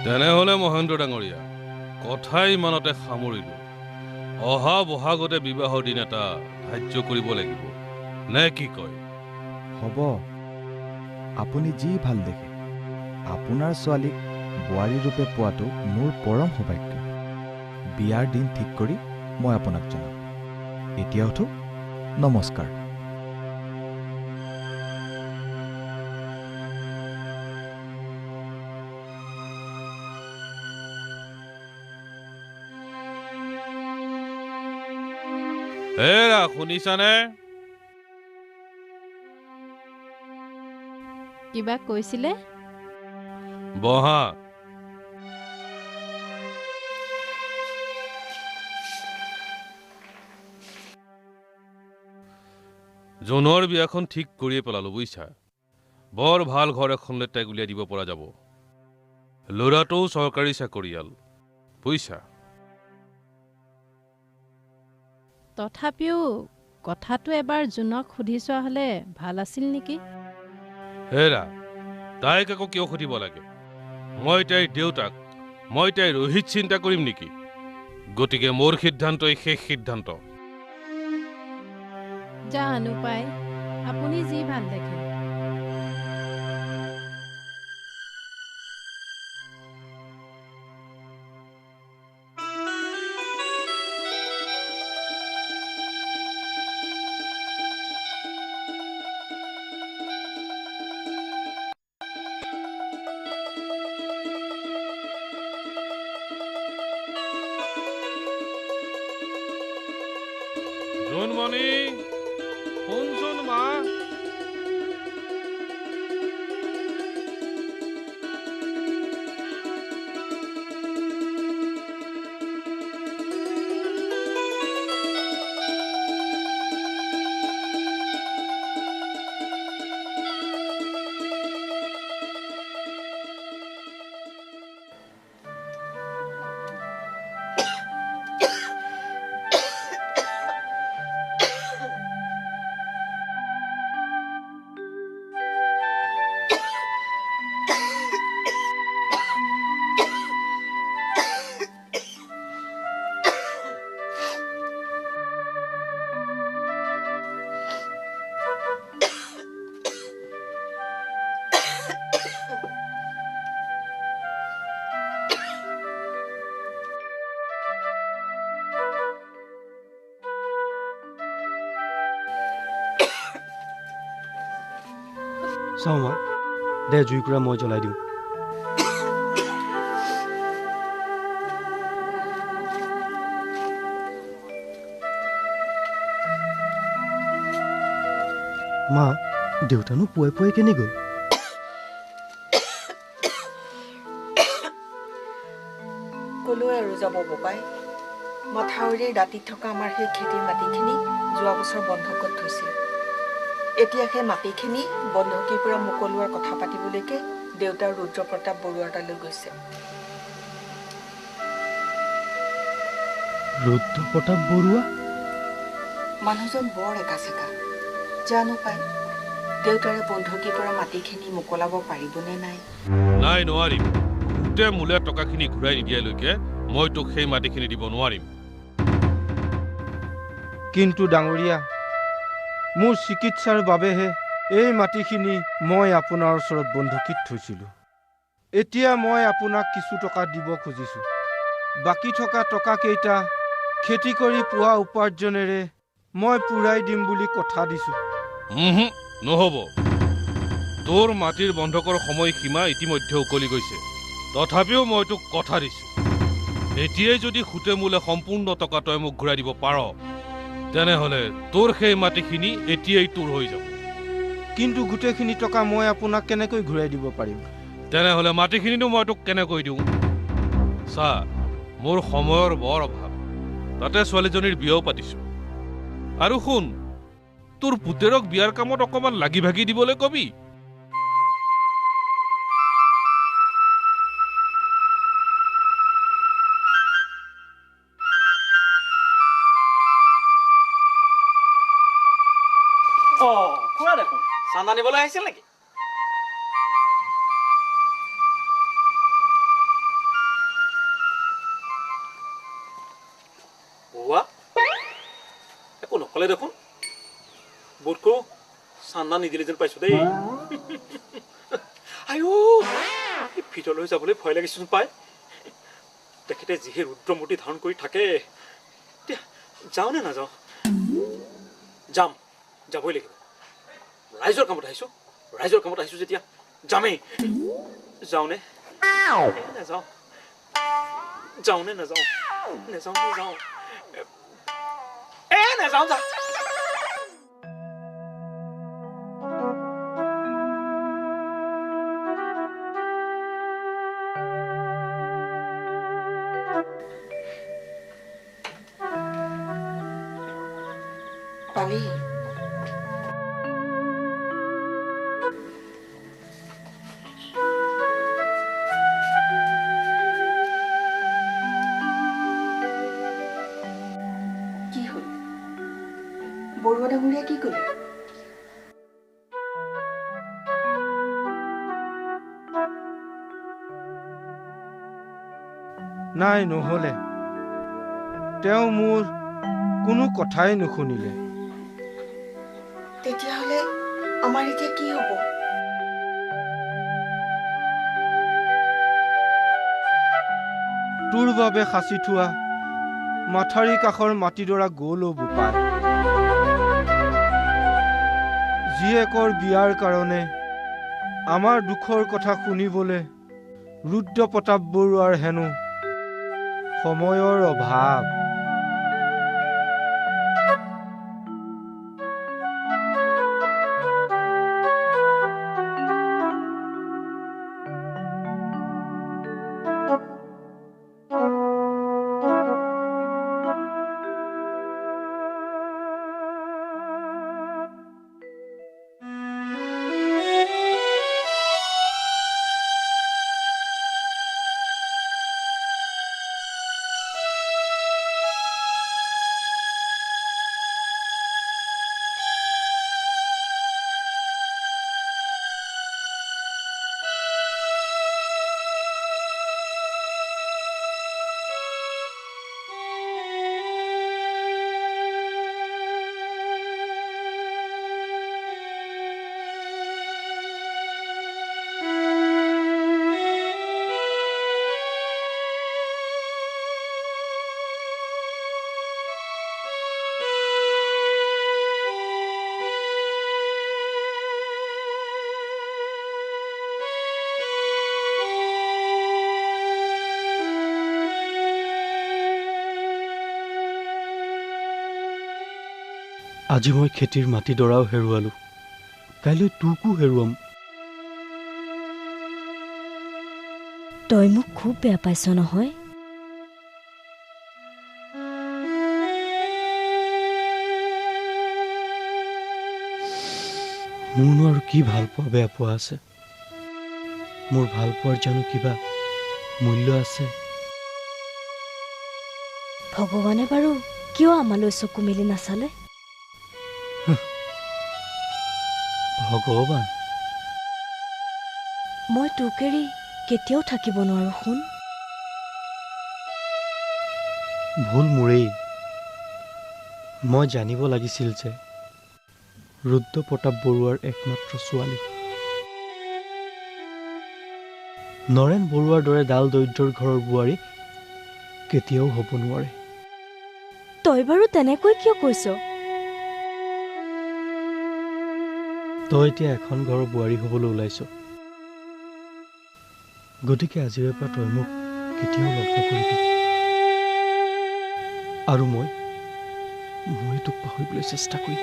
তেনেহ'লে মহেন্দ্ৰ ডাঙৰীয়া কথাই ইমানতে সামৰিলোঁ। অহা বহাগতে বিবাহৰ দিন এটা ধাৰ্য কৰিব লাগিব, নে কি কয়? হ'ব, আপুনি যি ভাল দেখে। আপোনাৰ ছোৱালীক বোৱাৰী ৰূপে পোৱাটো মোৰ পৰম সৌভাগ্য। বিয়াৰ দিন ঠিক কৰি মই আপোনাক জনাম। এতিয়া উঠো, নমস্কাৰ। হেৰা, শুনিছানে? কিবা কৈছিলে? বহা। জোনৰ বিয়াখন ঠিক কৰিয়ে পেলালো, বুজিছা। বৰ ভাল ঘৰ এখনলৈ তাইক উলিয়াই দিব পৰা যাব। ল'ৰাটোও চৰকাৰী চাকৰিয়াল, বুজিছা। তথাপিও কথাটো এবাৰ জোনক সুধি চোৱা হ'লে ভাল আছিল নেকি? হেৰা, তাইক আকৌ কিয় সুধিব লাগে? মই তাইৰ দেউতাক, মই তাইৰ ৰোহিত চিন্তা কৰিম নেকি? গতিকে মোৰ সিদ্ধান্তই শেষ সিদ্ধান্ত। জানো পাই, আপুনি যি ভাল দেখে। জোনমণি, শুনচোন মা। চাওঁ মা, দে জুইকুৰা মই জ্বলাই দিওঁ। মা, দেউতানো পুৱাই পুৱাই কেনে গ'ল? কলৈ আৰু যাব বোপাই। মথাউৰিৰ দাঁতিত থকা আমাৰ সেই খেতিৰ মাটিখিনি যোৱা বছৰ বন্ধকত থৈছিল। এতিয়া সেই মাটিখিনি বন্ধকীৰ পৰা মুকলোৱাৰ কথা পাতিবলৈকে দেউতাৰ ৰুদ্ৰপ্ৰতাপ বৰুৱাৰ তালৈ গৈছে। ৰুদ্ৰপ্ৰতাপ বৰুৱা? মানুহজন বৰ একাচেকা। জানো পাই, দেউতাৰে বন্ধকীৰ পৰা মাটিখিনি মোকলাব পাৰিবনে নাই। নাই, নোৱাৰিম। গোটেই মূলে টকাখিনি ঘূৰাই নিদিয়ালৈকে মই তোক সেই মাটিখিনি দিব নোৱাৰিম। কিন্তু ডাঙৰীয়া, মোৰ চিকিৎসাৰ বাবেহে এই মাটিখিনি মই আপোনাৰ ওচৰত বন্ধকীত থৈছিলোঁ। এতিয়া মই আপোনাক কিছু টকা দিব খুজিছোঁ। বাকী থকা টকাকেইটা খেতি কৰি পোৱা উপাৰ্জনেৰে মই পূৰাই দিম বুলি কথা দিছোঁ। নহ'ব। তোৰ মাটিৰ বন্ধকৰ সময়সীমা ইতিমধ্যে উকলি গৈছে। তথাপিও মই তোক কথা দিছোঁ, এতিয়াই যদি সুতে মূলে সম্পূৰ্ণ টকা তই মোক ঘূৰাই দিব পাৰ, তেনেহ'লে তোৰ সেই মাটিখিনি এতিয়াই তোৰ হৈ যাব। কিন্তু গোটেইখিনি টকা মই আপোনাক কেনেকৈ ঘূৰাই দিব পাৰিম? তেনেহ'লে মাটিখিনিনো মই তোক কেনেকৈ দিওঁ? চা, মোৰ সময়ৰ বৰ অভাৱ। তাতে ছোৱালীজনীৰ বিয়াও পাতিছোঁ। আৰু শুন, তোৰ পুতেৰক বিয়াৰ কামত অকণমান লাগি ভাগি দিবলৈ কবি। খুৰা দেখোন চান্দা নিবলৈ আহিছিল নেকি? নহ'লে দেখোন বোধকৰো চান্দা নিদিলে যেন পাইছোঁ দেই। আইঅ' এই ভিতৰলৈ যাবলৈ ভয় লাগিছোন পাই। তেখেতে যিহে ৰুদ্ৰমূৰ্তি ধাৰণ কৰি থাকে। এতিয়া যাওঁ নে নাযাওঁ? যাম, যাবই লাগিব। ৰাইজৰ কামত আহিছোঁ যেতিয়া যামেই। যাওঁনে নাযাওঁ? যাওঁনে নাযাওঁ? নাযাওঁ নাযাওঁ যা। পালি কি হ'ল? বৰুৱা ডাঙৰীয়া কি ক'লে? নাই, নহ'লে তেওঁ মোৰ কোনো কথাই নুশুনিলে। তেতিয়াহ'লে আমাৰ এতিয়া কি হ'ব? তোৰ বাবে সাঁচি থোৱা মাথাৰি কাষৰ মাটিডৰা গ'ল অ' বোপাই। জীয়েকৰ বিয়াৰ কাৰণে আমাৰ দুখৰ কথা শুনিবলৈ ৰুদ্ৰ প্ৰতাপ বৰুৱাৰ হেনো সময়ৰ অভাৱ। আজি মই খেতিৰ মাটিডৰাও হেৰুৱালোঁ, কাইলৈ তোকো হেৰুৱাম। তই মোক খুব বেয়া পাইছ নহয়? মোৰনো আৰু কি ভাল পোৱা বেয়া পোৱা আছে? মোৰ ভাল পোৱাৰ জানো কিবা মূল্য আছে? ভগৱানে বাৰু কিয় আমালৈ চকু মেলি নাচালে? ভগৱান, মই তোক এৰি কেতিয়াও থাকিব নোৱাৰো শুন। ভুল মোৰেই। মই জানিব লাগিছিল যে ৰুদ্ৰ প্ৰতাপ বৰুৱাৰ একমাত্ৰ ছোৱালী। নৰেন বৰুৱাৰ দৰে ডাল দৰিদ্ৰৰ ঘৰৰ বোৱাৰী কেতিয়াও হ'ব নোৱাৰে। তই বাৰু তেনেকৈ কিয় কৈছ? তই এতিয়া এখন ঘৰৰ বোৱাৰী হ'বলৈ ওলাইছ, গতিকে আজিৰে পৰা তই মোক কেতিয়াও লগ নকৰিবি। আৰু মই তোক পাহৰিবলৈ চেষ্টা কৰিম।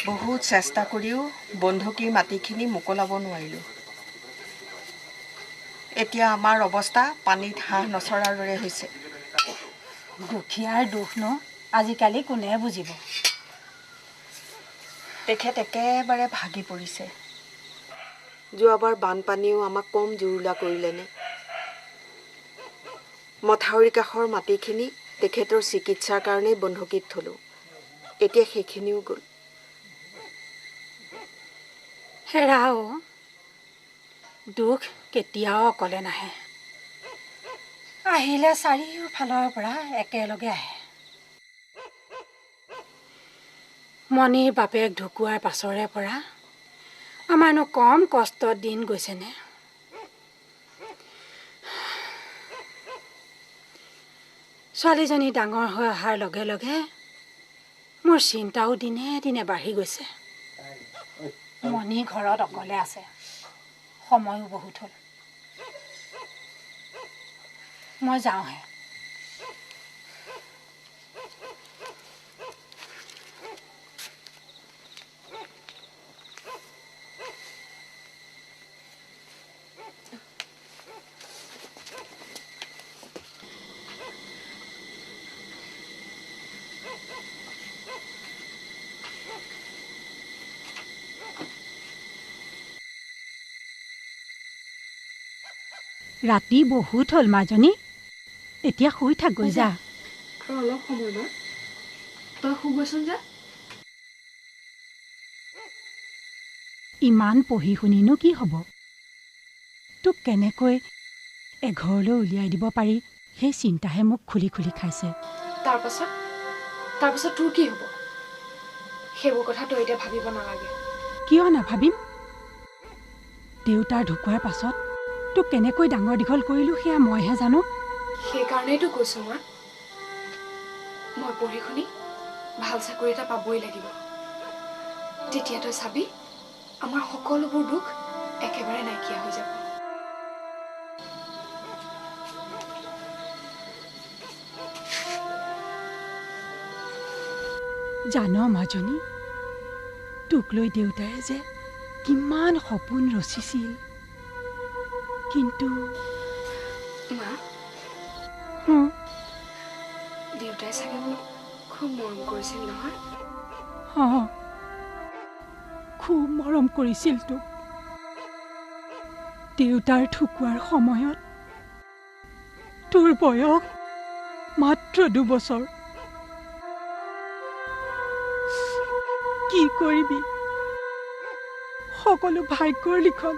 বহুত চেষ্টা কৰিও বন্ধকীৰ মাটিখিনি মোকলাব নোৱাৰিলোঁ। এতিয়া আমাৰ অৱস্থা পানীত হাঁহ নচৰাৰ দৰে হৈছে। দুখীয়াৰ দুখ ন আজিকালি কোনে বুজিব। তেখেত একেবাৰে ভাগি পৰিছে। যোৱাবাৰ বানপানীও আমাক কম জুৰুলা কৰিলেনে। মথাউৰি কাষৰ মাটিখিনি তেখেতৰ চিকিৎসাৰ কাৰণেই বন্ধকীত থলোঁ। এতিয়া সেইখিনিও গ'ল। হেৰাও দুখ কেতিয়াও অকলে নাহে, আহিলে চাৰিওফালৰ পৰা একেলগে আহে। মণিৰ বাপেক ঢুকুৱাৰ পাছৰে পৰা আমাৰনো কম কষ্টত দিন গৈছেনে। ছোৱালীজনী ডাঙৰ হৈ অহাৰ লগে লগে মোৰ চিন্তাও দিনে দিনে বাঢ়ি গৈছে। মণি ঘৰত অকলে আছে, সময়ো বহুত হ'ল। মই যাওঁহে। ৰাতি বহুত হ'ল মাজনী, এতিয়া শুই থাক গৈ যা। আৰু অলপ সময় মা, তই শুবচোন যা। ইমান পঢ়ি শুনিনো কি হ'ব? তোক কেনেকৈ এঘৰলৈ উলিয়াই দিব পাৰি সেই চিন্তাহে মোক খুলি খুলি খাইছে। তাৰপাছত তোৰ কি হ'ব? সেইবোৰ কথা তই এতিয়া ভাবিব নালাগে। কিয় নাভাবিম? দেউতাৰ ঢুকুৱাৰ পাছত তোক কেনেকৈ ডাঙৰ দীঘল কৰিলোঁ সেয়া মইহে জানো। সেইকাৰণেইতো কৈছোঁ মা, মই পঢ়ি শুনি ভাল চাকৰি এটা পাবই লাগিব। তেতিয়া তই চাবি আমাৰ সকলোবোৰ দুখ একেবাৰে নাইকিয়া হৈ যাব। জান মাজনী, তোক লৈ দেউতাই যে কিমান সপোন ৰচিছিল, কিন্তু মা, দেউতাই চাগে মোক খুব মৰম কৰিছিল নহয়? খুব মৰম কৰিছিল তোক। দেউতাৰ ঢুকুৱাৰ সময়ত তোৰ বয়স মাত্ৰ 2 বছৰ। কি কৰিবি, সকলো ভাগ্যৰ লিখন।